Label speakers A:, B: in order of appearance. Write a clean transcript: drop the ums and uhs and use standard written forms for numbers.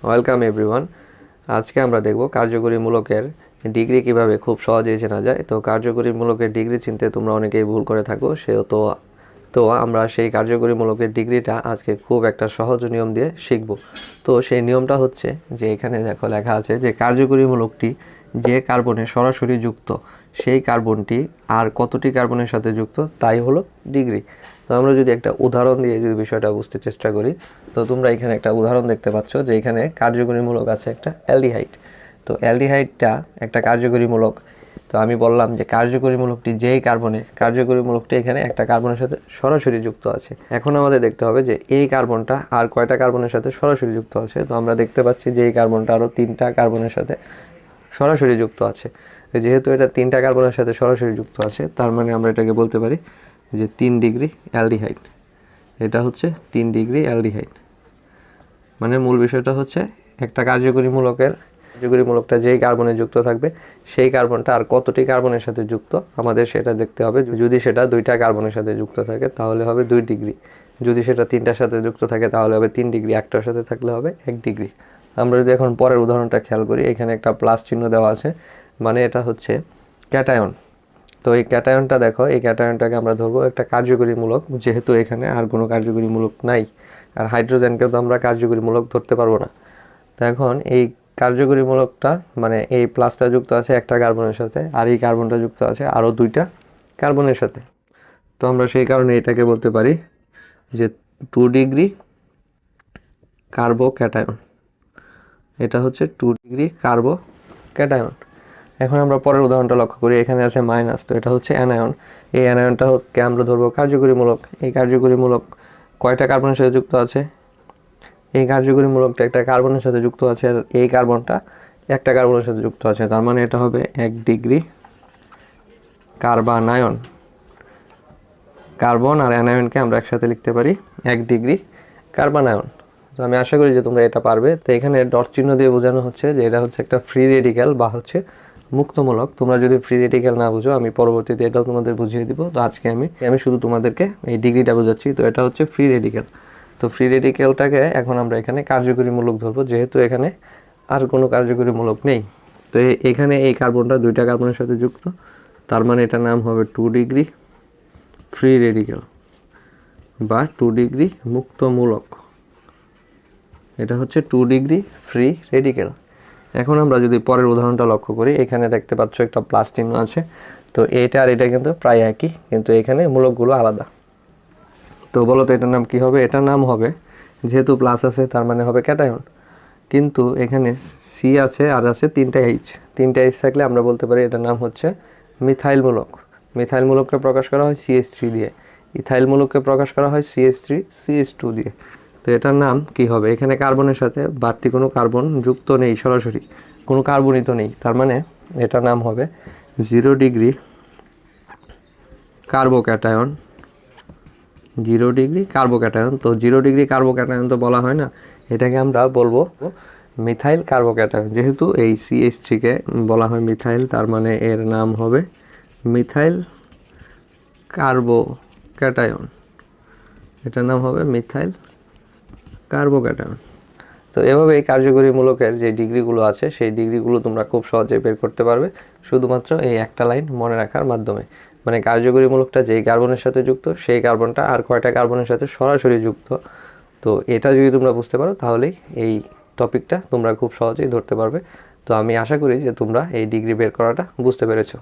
A: Welcome everyone. আজকে আমরা দেখব কার্যকরী মূলকের ডিগ্রি কিভাবে খুব সহজেই চেনা যায়। তো কার্যকরী মূলকের ডিগ্রি চিনতে তোমরা অনেকেই ভুল করে থাকো, তো আমরা সেই কার্যকরী মূলকের ডিগ্রিটা আজকে খুব একটা সহজ নিয়ম দিয়ে শিখব। তো সেই নিয়মটা হচ্ছে যে এখানে দেখো লেখা আছে যে কার্যকরী মূলকটি যে কার্বনে সরাসরি যুক্ত সেই কার্বনটি আর কতটি কার্বনের সাথে যুক্ত তাই হলো ডিগ্রি। তো আমরা যদি একটা উদাহরণ দিয়ে যদি বিষয়টা বুঝতে চেষ্টা করি, তো তোমরা এখানে একটা উদাহরণ দেখতে পাচ্ছ যে এখানে কার্যকরী মূলক আছে একটা অ্যালডিহাইড। তো অ্যালডিহাইডটা একটা কার্যকরী মূলক। তো আমি বললাম যে কার্যকরী মূলকটি যেই কার্বনে, কার্যকরী মূলকটি এখানে একটা কার্বনের সাথে সরাসরি যুক্ত আছে। এখন আমাদের দেখতে হবে যে এই কার্বনটা আর কয়টা কার্বনের সাথে সরাসরি যুক্ত আছে। তো আমরা দেখতে পাচ্ছি যে এই কার্বনটা আরও 3টা কার্বনের সাথে সরাসরি যুক্ত আছে। যেহেতু এটা 3টা কার্বনের সাথে সরাসরি যুক্ত আছে, তার মানে আমরা এটাকে বলতে পারি যে 3 ডিগ্রি অ্যালডিহাইড। এটা হচ্ছে 3 ডিগ্রি অ্যালডিহাইড। মানে মূল বিষয়টা হচ্ছে একটা কার্যকরী মূলকটা যেই কার্বনে যুক্ত থাকবে সেই কার্বনটা আর কতটি কার্বনের সাথে যুক্ত আমাদের সেটা দেখতে হবে। যদি সেটা 2টা কার্বনের সাথে যুক্ত থাকে তাহলে হবে 2 ডিগ্রি, যদি সেটা 3টার সাথে যুক্ত থাকে তাহলে হবে 3 ডিগ্রি, একটার সাথে থাকলে হবে 1 ডিগ্রি। আমরা যদি এখন পরের উদাহরণটা খেয়াল করি, এখানে একটা প্লাস চিহ্ন দেওয়া আছে, মানে এটা হচ্ছে ক্যাটায়ন। তো এই ক্যাটায়নটা দেখো, এই ক্যাটায়নটাকে আমরা ধরবো একটা কার্যকরী মূলক, যেহেতু এখানে আর কোনো কার্যকরী মূলক নাই। আর হাইড্রোজেনকেও তো আমরা কার্যকরী মূলক ধরতে পারবো না। তো এখন এই কার্যকরী মূলকটা মানে এই প্লাসটা যুক্ত আছে একটা কার্বনের সাথে, আর এই কার্বনটা যুক্ত আছে আরও 2টা কার্বনের সাথে। তো আমরা সেই কারণে এটাকে বলতে পারি যে 2 ডিগ্রি কার্বো ক্যাটায়ন। এটা হচ্ছে 2 ডিগ্রি কার্বো ক্যাটায়ন। এখন আমরা পরের উদাহরণটা লক্ষ্য করি, এখানে আছে মাইনাস। তো এটা হচ্ছে অ্যানায়ন। এই অ্যানায়নটাকে আমরা ধরবো কার্যকরী মূলক। এই কার্যকরী মূলক কয়টা কার্বনের সাথে যুক্ত আছে? এই কার্যকরী মূলকটা একটা কার্বনের সাথে যুক্ত আছে, আর এই কার্বনটা একটা কার্বনের সাথে যুক্ত আছে। তার মানে এটা হবে 1 ডিগ্রি কার্বানায়ন। কার্বন আর অ্যানায়নকে আমরা একসাথে লিখতে পারি 1 ডিগ্রি কার্বানায়ন। তো আমি আশা করি যে তোমরা এটা পারবে। তো এখানে ডট চিহ্ন দিয়ে বোঝানো হচ্ছে যে এটা হচ্ছে একটা ফ্রি রেডিক্যাল বা হচ্ছে মুক্তমূলক। তোমরা যদি ফ্রি রেডিক্যাল না বুঝো, আমি পরবর্তীতে এটাও তোমাদের বুঝিয়ে দিব। তো আজকে আমি শুধু তোমাদেরকে এই ডিগ্রিটা বোঝাচ্ছি। তো এটা হচ্ছে ফ্রি রেডিক্যাল। তো ফ্রি রেডিক্যালটাকে এখন আমরা এখানে কার্যকরী মূলক ধরবো, যেহেতু এখানে আর কোনো কার্যকরী মূলক নেই। তো এখানে এই কার্বনটা 2টা কার্বনের সাথে যুক্ত, তার মানে এটার নাম হবে 2 ডিগ্রি ফ্রি রেডিক্যাল বা 2 ডিগ্রি মুক্তমূলক। এটা হচ্ছে 2 ডিগ্রি ফ্রি রেডিক্যাল। এখন আমরা যদি পরের উদাহরণটা লক্ষ্য করি, এখানে দেখতে পাচ্ছ একটা প্লাস চিহ্ন আছে। তো এটা আর এটা কিন্তু প্রায় একই, কিন্তু এখানে মূলকগুলো আলাদা। তো বলো তো এটার নাম কি হবে? এটার নাম হবে, যেহেতু প্লাস আছে তার মানে হবে ক্যাটায়ন, কিন্তু এখানে সি আছে আর আছে 3টা এইচ থাকলে আমরা বলতে পারি এটার নাম হচ্ছে মিথাইল মূলক। মিথাইল মূলককে প্রকাশ করা হয় CH3 দিয়ে, ইথাইল মূলককে প্রকাশ করা হয় CH3 CH2 দিয়ে। তো এটার নাম কি হবে? এখানে কার্বনের সাথে বাড়তি কোনো কার্বন যুক্ত নেই, সরাসরি কোনো কার্বনই তো নেই, তার মানে এটার নাম হবে 0 ডিগ্রি কার্বোক্যাটায়ন। 0 degree carbocation. তো 0 ডিগ্রি কার্বোক্যাটায়ন তো বলা হয় না, এটাকে আমরা বলবো মিথাইল কার্বোক্যাটায়ন। যেহেতু এই CH3কে বলা হয় মিথাইল, তার মানে এর নাম হবে মিথাইল কার্বোক্যাটায়ন। এটার নাম হবে মিথাইল কার্বোক্যাটায়ন। তো এভাবে এই কার্যকরী মূলকের যে ডিগ্রিগুলো আছে সেই ডিগ্রিগুলো তোমরা খুব সহজে বের করতে পারবে, শুধুমাত্র এই একটা লাইন মনে রাখার মাধ্যমে। মানে কার্যকরী মূলকটা যেই কার্বনের সাথে যুক্ত সেই কার্বনটা আর কয়টা কার্বনের সাথে সরাসরি যুক্ত। তো এটা যদি তোমরা বুঝতে পারো তাহলেই এই টপিকটা তোমরা খুব সহজেই ধরতে পারবে। তো আমি আশা করি যে তোমরা এই ডিগ্রি বের করাটা বুঝতে পেরেছো।